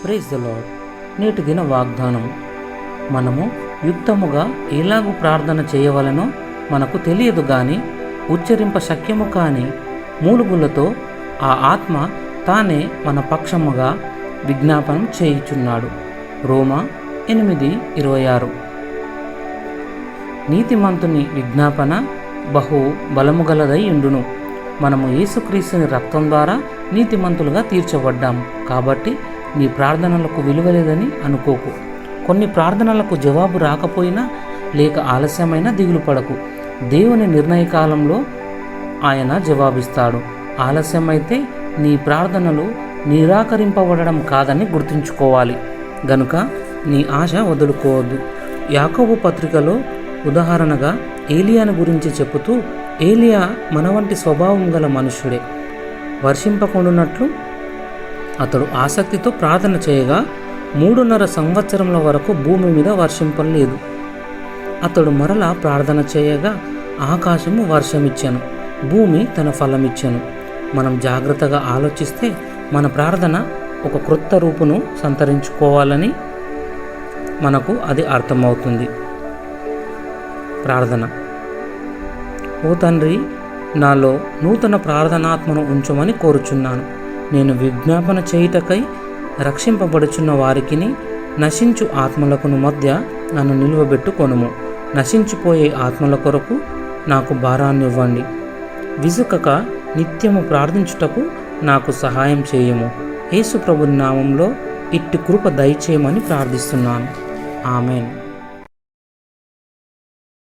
Praise the lord. నేటి దిన వాగ్దానం. మనము యుక్తముగా ఎలాగూ ప్రార్థన చేయవలనో మనకు తెలియదు గాని ఉచ్చరింప శక్యము కాని మూలుగులతో ఆ ఆత్మ తానే మన పక్షముగా విజ్ఞాపనం చేయుచున్నాడు. రోమా 8:26. నీతిమంతుని విజ్ఞాపన బహు బలముగలదై ఉండును. మనము యేసుక్రీస్తుని రక్తం ద్వారా నీతిమంతులుగా తీర్చబడ్డాము. కాబట్టి నీ ప్రార్థనలకు విలువలేదని అనుకోకు. కొన్ని ప్రార్థనలకు జవాబు రాకపోయినా లేక ఆలస్యమైన దిగులు పడకు. దేవుని నిర్ణయకాలంలో ఆయన జవాబిస్తాడు. ఆలస్యమైతే నీ ప్రార్థనలు నిరాకరింపబడడం కాదని గుర్తుంచుకోవాలి. గనుక నీ ఆశ వదులుకోవద్దు. యాకోబు పత్రికలో ఉదాహరణగా ఏలియాను గురించి చెబుతూ, ఏలియా మన వంటి స్వభావం గల మనుష్యుడే. వర్షింపకుండునట్లు అతడు ఆసక్తితో ప్రార్థన చేయగా 3.5 సంవత్సరముల వరకు భూమి మీద వర్షింపలేదు. అతడు మరలా ప్రార్థన చేయగా ఆకాశము వర్షమిచ్చెను, భూమి తన ఫలమిచ్చెను. మనం జాగ్రత్తగా ఆలోచిస్తే మన ప్రార్థన ఒక క్రొత్త రూపును సంతరించుకోవాలని మనకు అది అర్థమవుతుంది. ప్రార్థన. ఓ తండ్రి, నాలో నూతన ప్రార్థనాత్మను ఉంచమని కోరుచున్నాను. నేను విజ్ఞాపన చేయుటకై రక్షింపబడుచున్న వారికిని నశించు ఆత్మలకును మధ్య నన్ను నిలువబెట్టుకొనుము. నశించిపోయే ఆత్మల కొరకు నాకు భారాన్నివ్వండి. విసుకక నిత్యము ప్రార్థించుటకు నాకు సహాయం చేయము. యేసు ప్రభుని నామంలో ఇట్టి కృప దయచేయమని ప్రార్థిస్తున్నాను. ఆమెన్.